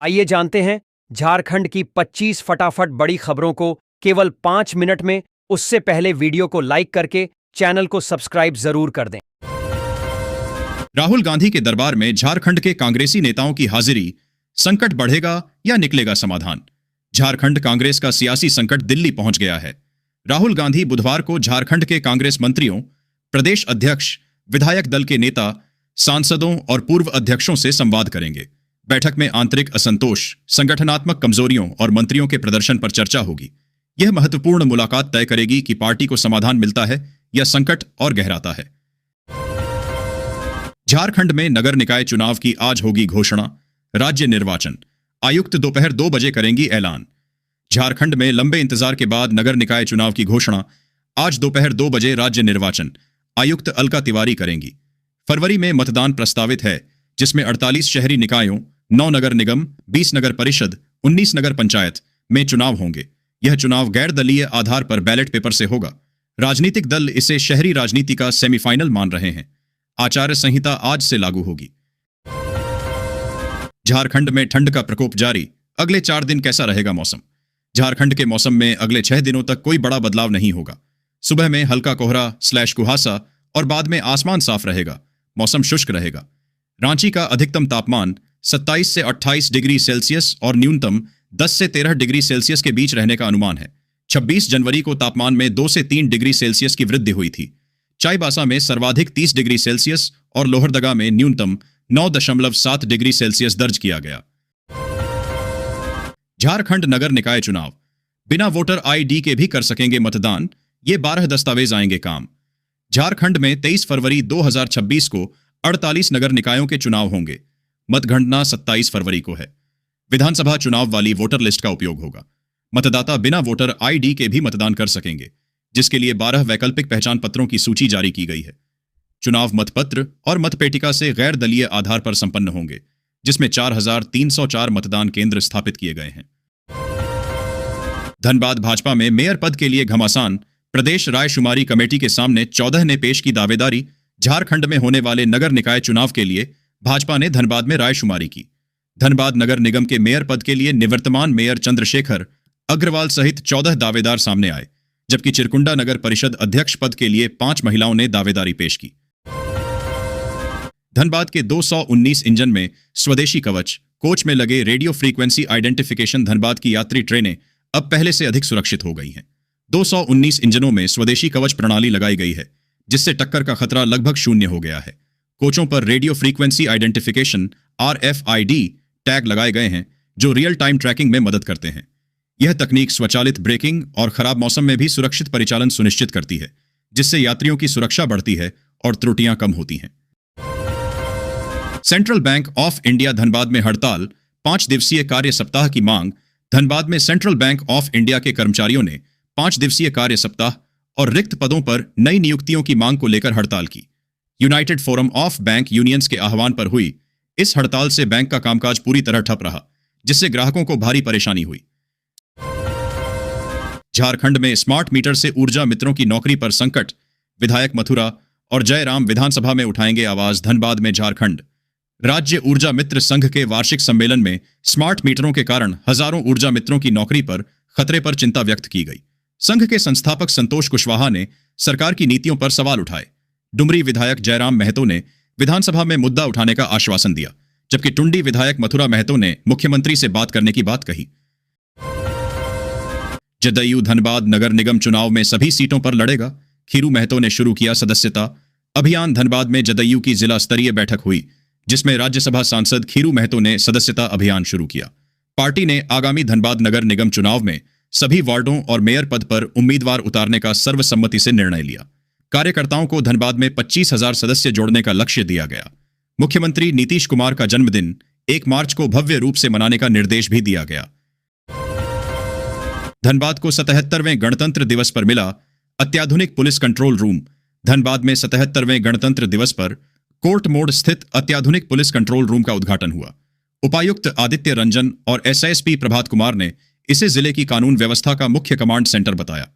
आइए जानते हैं झारखंड की 25 फटाफट बड़ी खबरों को केवल 5 मिनट में। उससे पहले वीडियो को लाइक करके चैनल को सब्सक्राइब जरूर कर दें। राहुल गांधी के दरबार में झारखंड के कांग्रेसी नेताओं की हाजिरी। संकट बढ़ेगा या निकलेगा समाधान? झारखंड कांग्रेस का सियासी संकट दिल्ली पहुंच गया है। राहुल गांधी बुधवार को झारखंड के कांग्रेस मंत्रियों, प्रदेश अध्यक्ष, विधायक दल के नेता, सांसदों और पूर्व अध्यक्षों से संवाद करेंगे। बैठक में आंतरिक असंतोष, संगठनात्मक कमजोरियों और मंत्रियों के प्रदर्शन पर चर्चा होगी। यह महत्वपूर्ण मुलाकात तय करेगी कि पार्टी को समाधान मिलता है या संकट और गहराता है। झारखंड में नगर निकाय चुनाव की आज होगी घोषणा। राज्य निर्वाचन आयुक्त दोपहर 2 बजे करेंगी ऐलान। झारखंड में लंबे इंतजार के बाद नगर निकाय चुनाव की घोषणा आज दोपहर 2 बजे राज्य निर्वाचन आयुक्त अलका तिवारी करेंगी। फरवरी में मतदान प्रस्तावित है, जिसमें 48 शहरी निकायों, 9 नगर निगम, 20 नगर परिषद, 19 नगर पंचायत में चुनाव होंगे। यह चुनाव गैर दलीय आधार पर बैलेट पेपर से होगा। राजनीतिक दल इसे शहरी राजनीति का सेमीफाइनल मान रहे हैं। आचार संहिता आज से लागू होगी। झारखंड में ठंड का प्रकोप जारी। अगले 4 दिन कैसा रहेगा मौसम? झारखंड के मौसम में अगले 6 दिनों तक कोई बड़ा बदलाव नहीं होगा। सुबह में हल्का कोहरा/कुहासा और बाद में आसमान साफ रहेगा। मौसम शुष्क रहेगा। रांची का अधिकतम तापमान 27 से 28 डिग्री सेल्सियस और न्यूनतम 10 से 13 डिग्री सेल्सियस के बीच रहने का अनुमान है। 26 जनवरी को तापमान में 2 से 3 डिग्री सेल्सियस की वृद्धि हुई थी। चाईबासा में सर्वाधिक 30 डिग्री सेल्सियस और लोहरदगा में न्यूनतम 9.7 डिग्री सेल्सियस दर्ज किया गया। झारखंड नगर निकाय चुनाव बिना वोटर आईडी के भी कर सकेंगे मतदान। ये 12 दस्तावेज आएंगे काम। झारखंड में 23 फरवरी 2026 को 48 नगर निकायों के चुनाव होंगे। मतगणना 27 फरवरी को है। विधानसभा चुनाव वाली वोटर लिस्ट का उपयोग होगा। मतदाता बिना वोटर आईडी के भी मतदान कर सकेंगे, जिसके लिए 12 वैकल्पिक पहचान पत्रों की सूची जारी की गई है। चुनाव मतपत्र और मतपेटिका से गैर दलीय आधार पर संपन्न होंगे, जिसमें 4304 मतदान केंद्र स्थापित किए गए हैं। धनबाद भाजपा में मेयर पद के लिए घमासान। प्रदेश रायशुमारी कमेटी के सामने 14 ने पेश की दावेदारी। झारखंड में होने वाले नगर निकाय चुनाव के लिए भाजपा ने धनबाद में रायशुमारी की। धनबाद नगर निगम के मेयर पद के लिए निवर्तमान मेयर चंद्रशेखर अग्रवाल सहित 14 दावेदार सामने आए, जबकि चिरकुंडा नगर परिषद अध्यक्ष पद के लिए 5 महिलाओं ने दावेदारी पेश की। धनबाद के 219 इंजन में स्वदेशी कवच कोच में लगे रेडियो फ्रीक्वेंसी आइडेंटिफिकेशन धनबाद की यात्री ट्रेनें अब पहले से अधिक सुरक्षित हो गई हैं। 219 इंजनों में स्वदेशी कवच प्रणाली लगाई गई है, जिससे टक्कर का खतरा लगभग शून्य हो गया है। कोचों पर radio frequency identification RFID tag लगाए गए हैं, जो रियल टाइम ट्रैकिंग में मदद करते हैं। यह तकनीक स्वचालित ब्रेकिंग और खराब मौसम में भी सुरक्षित परिचालन सुनिश्चित करती है, जिससे यात्रियों की सुरक्षा बढ़ती है और त्रुटियां कम होती हैं। Central bank of India Dhanbad में हड़ताल। 5 दिवसीय कार्य सप्ताह की मांग। धनबाद में सेंट्रल बैंक ऑफ इंडिया के कर्मचारियों ने 5 दिवसीय कार्य सप्ताह और रिक्त पदों पर नई नियुक्तियों की मांग को लेकर हड़ताल की। United forum of bank unions के आह्वान पर हुई इस हड़ताल से बैंक का कामकाज पूरी तरह ठप रहा, जिससे ग्राहकों को भारी परेशानी हुई। झारखंड में स्मार्ट मीटर से ऊर्जा मित्रों की नौकरी पर संकट। विधायक मथुरा और जयराम विधानसभा में उठाएंगे आवाज। धनबाद में झारखंड राज्य ऊर्जा मित्र संघ के वार्षिक सम्मेलन में स्मार्ट मीटरों के कारण हजारों ऊर्जा मित्रों की नौकरी पर खतरे पर चिंता व्यक्त की गई। संघ के संस्थापक संतोष कुशवाहा ने सरकार की नीतियों पर सवाल उठाए। डुमरी विधायक जयराम महतो ने विधानसभा में मुद्दा उठाने का आश्वासन दिया, जबकि टुंडी विधायक मथुरा महतो ने मुख्यमंत्री से बात करने की बात कही। जदयू धनबाद नगर निगम चुनाव में सभी सीटों पर लड़ेगा। खीरू महतो ने शुरू किया सदस्यता अभियान। धनबाद में जदयू की जिला स्तरीय बैठक हुई, जिसमें राज्यसभा सांसद खीरू महतो ने सदस्यता अभियान शुरू किया। पार्टी ने आगामी धनबाद नगर निगम चुनाव में सभी वार्डों और मेयर पद पर उम्मीदवार उतारने का सर्वसम्मति से निर्णय लिया। कार्यकर्ताओं को धनबाद में 25,000 सदस्य जोड़ने का लक्ष्य दिया गया। मुख्यमंत्री नीतीश कुमार का जन्मदिन 1 मार्च को भव्य रूप से मनाने का निर्देश भी दिया गया। धनबाद को 77वें गणतंत्र दिवस पर मिला अत्याधुनिक पुलिस कंट्रोल रूम। धनबाद में 77वें गणतंत्र दिवस पर कोर्ट मोड़ स्थित अत्याधुनिक पुलिस कंट्रोल रूम का उद्घाटन हुआ। उपायुक्त आदित्य रंजन और SISP प्रभात कुमार ने इसे जिले की कानून व्यवस्था का मुख्य कमांड सेंटर बताया।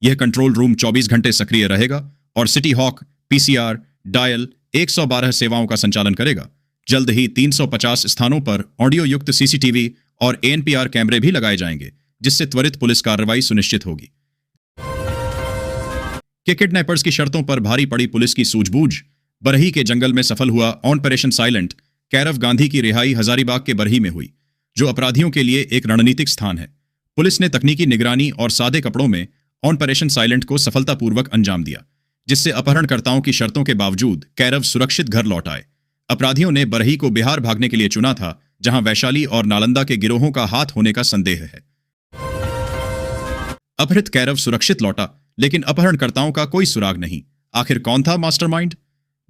यह कंट्रोल रूम 24 घंटे सक्रिय रहेगा और सिटी हॉक, PCR, डायल 112 सेवाओं का संचालन करेगा। जल्द ही 350 स्थानों पर ऑडियो युक्त सीसीटीवी और एएनपीआर कैमरे भी लगाए जाएंगे, जिससे त्वरित पुलिस कार्रवाई सुनिश्चित होगी। के किडनैपर्स की शर्तों पर भारी पड़ी पुलिस की सूझबूझ। बरही के जंगल में सफल हुआ ऑपरेशन साइलेंट। कैरव गांधी की रिहाई हजारीबाग के बरही में हुई, जो अपराधियों के लिए एक रणनीतिक स्थान है। पुलिस ने तकनीकी निगरानी और सादे कपड़ों में ऑपरेशन साइलेंट को सफलतापूर्वक अंजाम दिया, जिससे अपहरणकर्ताओं की शर्तों के बावजूद कैरव सुरक्षित घर लौट आए। अपराधियों ने बरही को बिहार भागने के लिए चुना था, जहां वैशाली और नालंदा के गिरोहों का हाथ होने का संदेह है। अपहृत कैरव सुरक्षित लौटा, लेकिन अपहरणकर्ताओं का कोई सुराग नहीं। आखिर कौन था मास्टरमाइंड?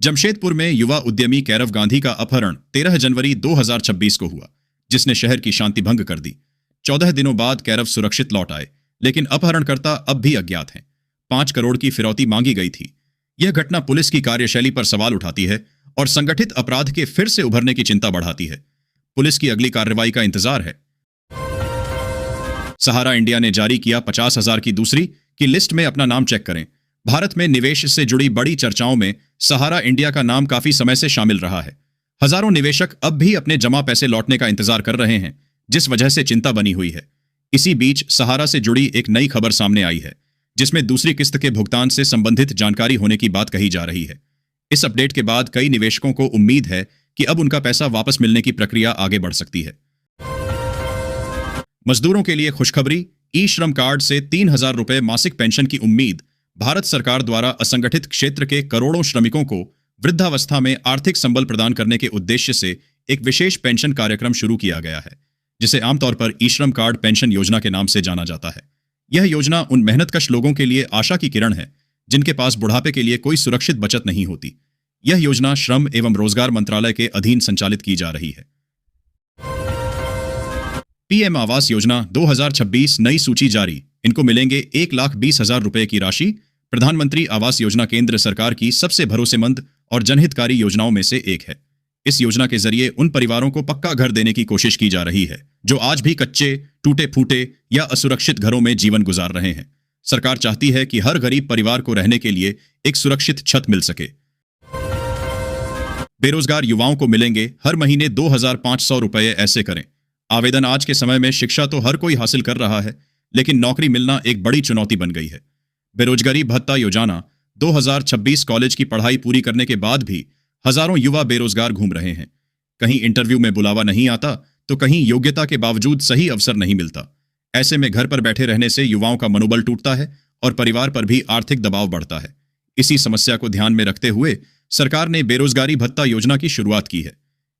जमशेदपुर में युवा उद्यमी कैरव गांधी का अपहरण 13 जनवरी 2026 को हुआ, जिसने शहर की शांति भंग कर दी। 14 दिनों बाद कैरव सुरक्षित लौट आए, लेकिन अपहरणकर्ता अब भी अज्ञात हैं। 5 करोड़ की फिरौती मांगी गई थी। यह घटना पुलिस की कार्यशैली पर सवाल उठाती है और संगठित अपराध के फिर से उभरने की चिंता बढ़ाती है। पुलिस की अगली कार्रवाई का इंतजार है। सहारा इंडिया ने जारी किया 50,000 की दूसरी की लिस्ट में अपना नाम चेक करें। भारत में निवेश से जुड़ी बड़ी चर्चाओं में सहारा इंडिया का नाम काफी समय से शामिल रहा है। हजारों निवेशक अब भी अपने जमा पैसे लौटने का इंतजार कर रहे हैं, जिस वजह से चिंता बनी हुई है। इसी बीच सहारा से जुड़ी एक नई खबर सामने आई है, जिसमें दूसरी किस्त के भुगतान से संबंधित जानकारी होने की बात कही जा रही है। इस अपडेट के बाद कई निवेशकों को उम्मीद है कि अब उनका पैसा वापस मिलने की प्रक्रिया आगे बढ़ सकती है। मजदूरों के लिए खुशखबरी। ई श्रम कार्ड से 3,000 रुपए मासिक पेंशन की उम्मीद। भारत सरकार द्वारा असंगठित क्षेत्र के करोड़ों श्रमिकों को वृद्धावस्था में आर्थिक संबल प्रदान करने के उद्देश्य से एक विशेष पेंशन कार्यक्रम शुरू किया गया है, जिसे आमतौर पर ई श्रम कार्ड पेंशन योजना के नाम से जाना जाता है। यह योजना उन मेहनतकश लोगों के लिए आशा की किरण है, जिनके पास बुढ़ापे के लिए कोई सुरक्षित बचत नहीं होती। यह योजना श्रम एवं रोजगार मंत्रालय के अधीन संचालित की जा रही है। पीएम आवास योजना 2026 नई सूची जारी। इनको मिलेंगे 1,20,000 रुपए की राशि। प्रधानमंत्री आवास योजना केंद्र सरकार की सबसे भरोसेमंद और जनहितकारी योजनाओं में से एक है। इस योजना के जरिए उन परिवारों को पक्का घर देने की कोशिश की जा रही है, जो आज भी कच्चे, टूटे-फूटे या असुरक्षित घरों में जीवन गुजार रहे हैं। सरकार चाहती है कि हर गरीब परिवार को रहने के लिए एक सुरक्षित छत मिल सके। बेरोजगार युवाओं को मिलेंगे हर महीने 2,500 रुपए। ऐसे करें आवेदन। आज के समय में शिक्षा तो हर कोई हासिल कर रहा है, लेकिन नौकरी मिलना एक बड़ी चुनौती बन गई है। बेरोजगारी भत्ता योजना 2026 कॉलेज की पढ़ाई पूरी करने के बाद भी हजारों युवा बेरोजगार घूम रहे हैं। कहीं इंटरव्यू में बुलावा नहीं आता, तो कहीं योग्यता के बावजूद सही अवसर नहीं मिलता। ऐसे में घर पर बैठे रहने से युवाओं का मनोबल टूटता है और परिवार पर भी आर्थिक दबाव बढ़ता है। इसी समस्या को ध्यान में रखते हुए सरकार ने बेरोजगारी भत्ता योजना की शुरुआत की है।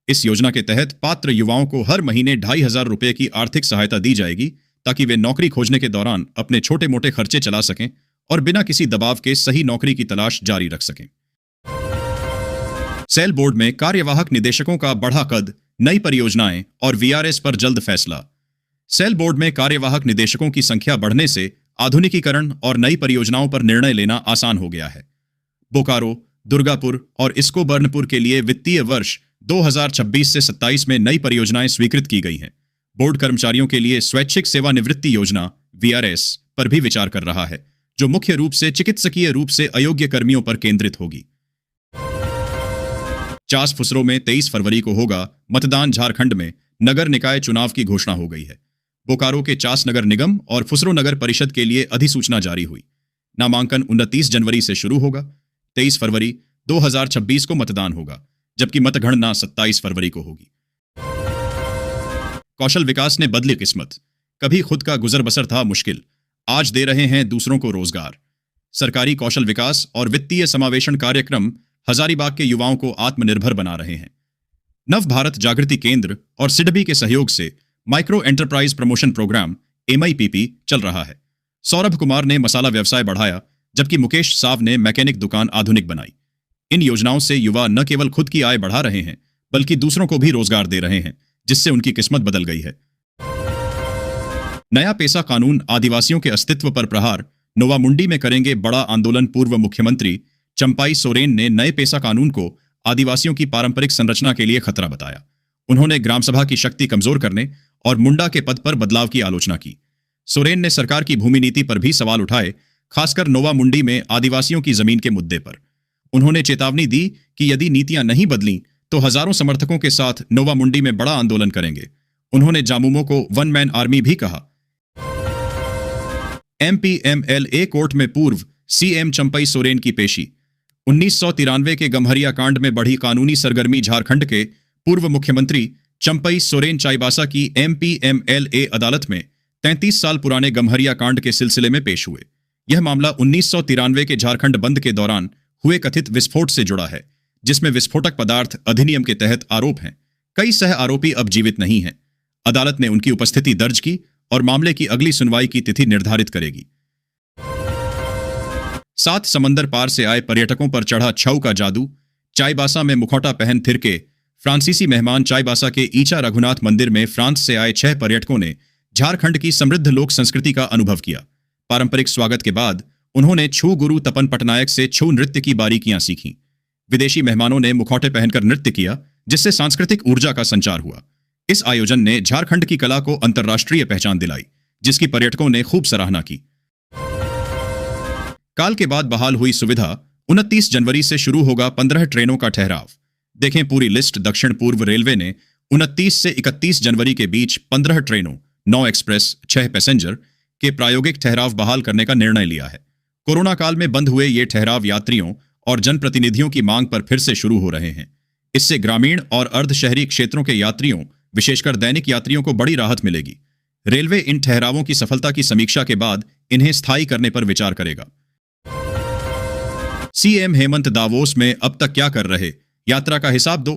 इस योजना के तहत पात्र युवाओं को हर महीने 2,500 रुपए की आर्थिक सहायता दी जाएगी, ताकि वे नौकरी खोजने के दौरान अपने छोटे मोटे खर्चे चला सकें और बिना किसी दबाव के सही नौकरी की तलाश जारी रख सकें। सेल बोर्ड में कार्यवाहक निदेशकों का बढ़ा कद। नई परियोजनाएं और वीआरएस पर जल्द फैसला। सेल बोर्ड में कार्यवाहक निदेशकों की संख्या बढ़ने से आधुनिकीकरण और नई परियोजनाओं पर निर्णय लेना आसान हो गया है। बोकारो, दुर्गापुर और इस्कोबर्नपुर के लिए वित्तीय वर्ष 2026 से 27 में नई परियोजनाएं स्वीकृत की गई हैं। बोर्ड कर्मचारियों के लिए स्वैच्छिक सेवानिवृत्ति योजना वीआरएस पर भी विचार कर रहा है, जो मुख्य रूप से चिकित्सकीय रूप से अयोग्य कर्मियों पर केंद्रित होगी। चास फुसरो में 23 फरवरी को होगा मतदान। झारखंड में नगर निकाय चुनाव की घोषणा हो गई है। बोकारो के चास नगर निगम और फुसरो नगर परिषद के लिए अधिसूचना जारी हुई। नामांकन 29 जनवरी से शुरू होगा। 23 फरवरी 2026 को मतदान होगा, जबकि मतगणना 27 फरवरी को होगी। कौशल विकास ने बदली किस्मत। कभी खुद का गुजर बसर था मुश्किल, आज दे रहे हैं दूसरों को रोजगार। सरकारी कौशल विकास और वित्तीय समावेशन कार्यक्रम हजारीबाग के युवाओं को आत्मनिर्भर बना रहे हैं। नव भारत जागृति केंद्र और सिडबी के सहयोग से micro enterprise promotion programme MIPP चल रहा है। सौरभ कुमार ने मसाला व्यवसाय बढ़ाया, जबकि मुकेश साव ने मैकेनिक दुकान आधुनिक बनाई। इन योजनाओं से युवा न केवल खुद की आय बढ़ा रहे हैं, बल्कि दूसरों को भी रोजगार दे रहे हैं, जिससे उनकी किस्मत बदल गई है। नया पेसा कानून आदिवासियों के अस्तित्व पर प्रहार। नोवामुंडी में करेंगे बड़ा आंदोलन। पूर्व मुख्यमंत्री चंपाई सोरेन ने नए पेसा कानून को आदिवासियों की पारंपरिक संरचना के लिए खतरा बताया। उन्होंने ग्राम सभा की शक्ति कमजोर करने और मुंडा के पद पर बदलाव की आलोचना की। सोरेन ने सरकार की भूमि नीति पर भी सवाल उठाए, खासकर नोवामुंडी में आदिवासियों की जमीन के मुद्दे पर। उन्होंने चेतावनी दी कि यदि नीतियां नहीं बदलीं तो हजारों समर्थकों के साथ नोवामुंडी में बड़ा आंदोलन करेंगे। उन्होंने जामुमो को वन मैन आर्मी भी कहा। एमपीएमएलए कोर्ट में पूर्व सीएम चंपई सोरेन की पेशी। 1993 के गम्हरिया कांड में बढ़ी कानूनी सरगर्मी झारखंड के पूर्व मुख्यमंत्री चंपई सोरेन चाईबासा की एमपीएमएलए अदालत में 33 साल पुराने गम्हरिया कांड के सिलसिले में पेश हुए। यह मामला 1993 के झारखंड बंद के दौरान हुए कथित विस्फोट से जुड़ा है, जिसमें विस्फोटक पदार्थ अधिनियम के तहत आरोप हैं। कई सह आरोपी अब जीवित नहीं हैं। अदालत ने उनकी उपस्थिति दर्ज की और मामले की अगली सुनवाई की तिथि निर्धारित करेगी। 7 समंदर पार से आए पर्यटकों पर चढ़ा छऊ का जादू। चाईबासा में मुखौटा पहन थिरके फ्रांसीसी मेहमान। चाईबासा के ईचा रघुनाथ मंदिर में फ्रांस से आए 6 पर्यटकों ने झारखंड की समृद्ध लोक संस्कृति का अनुभव किया। पारंपरिक स्वागत के बाद उन्होंने छू गुरु तपन पटनायक से छू नृत्य की बारीकियां सीखीं। विदेशी मेहमानों ने मुखौटे पहनकर नृत्य किया, जिससे सांस्कृतिक ऊर्जा का संचार हुआ। इस आयोजन ने झारखंड की कला को अंतर्राष्ट्रीय पहचान दिलाई, जिसकी पर्यटकों ने खूब सराहना की। काल के बाद बहाल हुई सुविधा। 29 जनवरी से शुरू होगा 15 ट्रेनों का ठहराव। देखें पूरी लिस्ट। दक्षिण पूर्व रेलवे ने 29 से 31 जनवरी के बीच 15 ट्रेनों, 9 एक्सप्रेस, 6 पैसेंजर के प्रायोगिक ठहराव बहाल करने का निर्णय लिया है। कोरोना काल में बंद हुए ये ठहराव यात्रियों और जनप्रतिनिधियों की मांग पर फिर से शुरू हो रहे हैं। इससे ग्रामीण और अर्ध शहरी क्षेत्रों के यात्रियों, विशेषकर दैनिक यात्रियों को बड़ी राहत मिलेगी। रेलवे इन ठहरावों की सफलता की समीक्षा के बाद इन्हें स्थायी करने पर विचार करेगा। सीएम हेमंत दावोस में अब तक क्या कर रहे, यात्रा का हिसाब दो।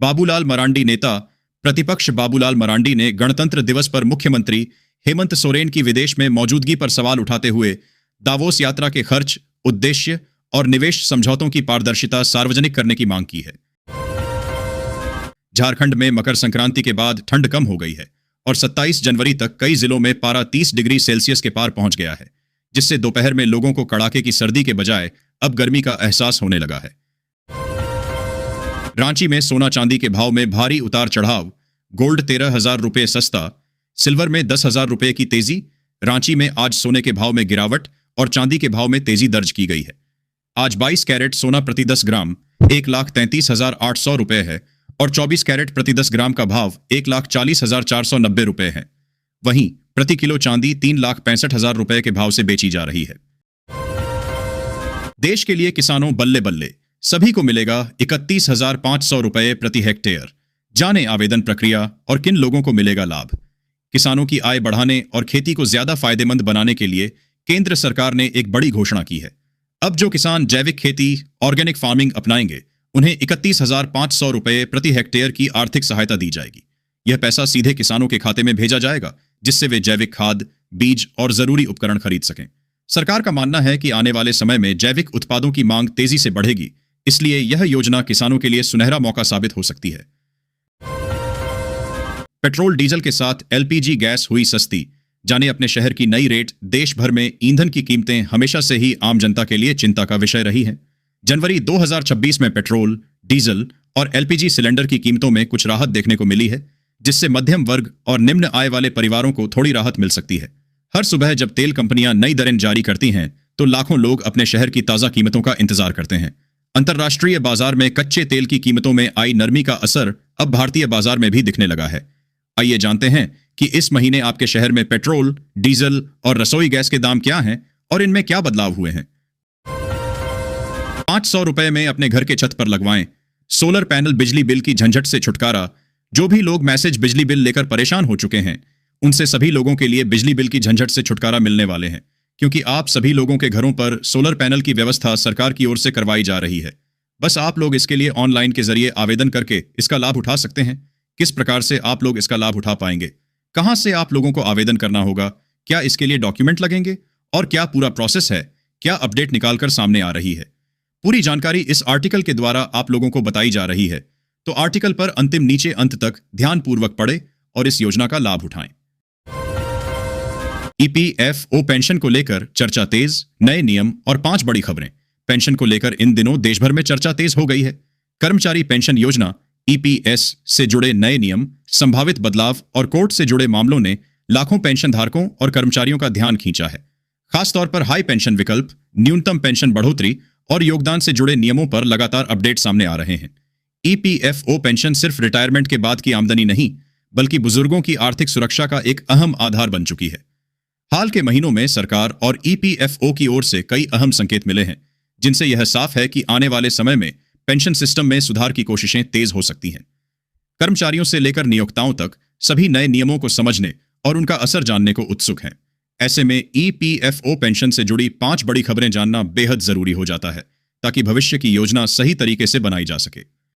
बाबूलाल मरांडी। नेता प्रतिपक्ष बाबूलाल मरांडी ने गणतंत्र दिवस पर मुख्यमंत्री हेमंत सोरेन की विदेश में मौजूदगी पर सवाल उठाते हुए दावोस यात्रा के खर्च, उद्देश्य और निवेश समझौतों की पारदर्शिता सार्वजनिक करने की मांग की है। झारखंड में मकर संक्रांति के बाद ठंड कम हो गई है और 27 जनवरी तक कई जिलों में पारा 30 डिग्री सेल्सियस के पार पहुंच गया है, जिससे दोपहर में लोगों को कड़ाके की सर्दी के बजाय अब गर्मी का एहसास होने लगा है। रांची में सोना चांदी के भाव में भारी उतार चढ़ाव। गोल्ड 13,000 रुपये सस्ता, सिल्वर में 10,000 रुपये की तेजी। रांची में आज सोने के भाव में गिरावट और चांदी के भाव में तेजी दर्ज की गई है। आज 22 कैरेट सोना प्रति 10 ग्राम 1,33,800 रुपये है और 24 कैरेट प्रति 10 ग्राम का भाव 1,40,490 रुपये है। वहीं प्रति किलो चांदी 3,65,000 रुपये के भाव से बेची जा रही है। देश के लिए किसानों बल्ले बल्ले, सभी को मिलेगा 31,500 रुपये प्रति हेक्टेयर। जाने आवेदन प्रक्रिया और किन लोगों को मिलेगा लाभ। किसानों की आय बढ़ाने और खेती को ज्यादा फायदेमंद बनाने के लिए केंद्र सरकार ने एक बड़ी घोषणा की है। अब जो किसान जैविक खेती, ऑर्गेनिक फार्मिंग अपनाएंगे, उन्हें 31,500 रुपये प्रति हेक्टेयर की आर्थिक सहायता दी जाएगी। यह पैसा सीधे किसानों के खाते में भेजा जाएगा, जिससे वे जैविक खाद, बीज और जरूरी उपकरण खरीद सकें। सरकार का मानना है कि आने वाले समय में जैविक उत्पादों की मांग तेजी से बढ़ेगी, इसलिए यह योजना किसानों के लिए सुनहरा मौका साबित हो सकती है। पेट्रोल डीजल के साथ एलपीजी गैस हुई सस्ती। जाने अपने शहर की नई रेट। देश भर में ईंधन की कीमतें हमेशा से ही आम जनता के लिए चिंता का विषय रही हैं। जनवरी 2026 में पेट्रोल, डीजल और एलपीजी सिलेंडर की कीमतों में कुछ राहत देखने को मिली है, जिससे मध्यम वर्ग और निम्न आय वाले परिवारों को थोड़ी राहत मिल सकती है। हर सुबह जब तेल कंपनियां नई दरें जारी करती हैं, तो लाखों लोग अपने शहर की ताजा कीमतों का इंतजार करते हैं। अंतर्राष्ट्रीय बाजार में कच्चे तेल की कीमतों में आई नरमी का असर अब भारतीय बाजार में भी दिखने लगा है। आइए जानते हैं कि इस महीने आपके शहर में पेट्रोल, डीजल और रसोई गैस के दाम क्या हैं और इनमें क्या बदलाव हुए हैं। 500 रुपए में अपने घर के छत पर लगवाएं सोलर पैनल। बिजली बिल की झंझट से छुटकारा। जो भी लोग मैसेज बिजली बिल लेकर परेशान हो चुके हैं, उनसे सभी लोगों के लिए बिजली बिल की झंझट से छुटकारा मिलने वाले हैं, क्योंकि आप सभी लोगों के घरों पर सोलर पैनल की व्यवस्था सरकार की ओर से करवाई जा रही है। बस आप लोग इसके लिए ऑनलाइन के जरिए आवेदन करके इसका लाभ उठा सकते हैं। किस प्रकार से आप लोग इसका लाभ उठा पाएंगे, कहां से आप लोगों को आवेदन करना होगा, क्या इसके लिए डॉक्यूमेंट लगेंगे और क्या पूरा प्रोसेस है, क्या अपडेट निकालकर सामने आ रही है, पूरी जानकारी इस आर्टिकल के द्वारा आप लोगों को बताई जा रही है। तो आर्टिकल पर अंतिम नीचे अंत तक ध्यानपूर्वक पढ़ें और इस योजना का लाभ उठाएं। ईपीएफओ पेंशन को लेकर चर्चा तेज। नए नियम और 5 बड़ी खबरें। पेंशन को लेकर इन दिनों देश भर में चर्चा तेज हो गई है। कर्मचारी पेंशन योजना ईपीएस से जुड़े नए नियम, संभावित बदलाव और कोर्ट से जुड़े मामलों ने लाखों पेंशन धारकों और कर्मचारियों का ध्यान खींचा है। खासतौर पर हाई पेंशन विकल्प, न्यूनतम पेंशन बढ़ोतरी और योगदान से जुड़े नियमों पर लगातार अपडेट सामने आ रहे हैं। ईपीएफओ पेंशन सिर्फ रिटायरमेंट के बाद की आमदनी नहीं, बल्कि बुजुर्गों की आर्थिक सुरक्षा का एक अहम आधार बन चुकी है। हाल के महीनों में सरकार और ईपीएफओ की ओर से कई अहम संकेत मिले हैं, जिनसे यह साफ है कि आने वाले समय में पेंशन सिस्टम में सुधार की कोशिशें तेज हो सकती हैं। कर्मचारियों से लेकर नियोक्ताओं तक सभी नए नियमों को समझने और उनका असर जानने को उत्सुक हैं। ऐसे में ईपीएफओ पेंशन से जुड़ी 5 बड़ी खबरें जानना बेहद जरूरी हो जाता है, ताकि भविष्य की योजना सही तरीके से बनाई जा सके।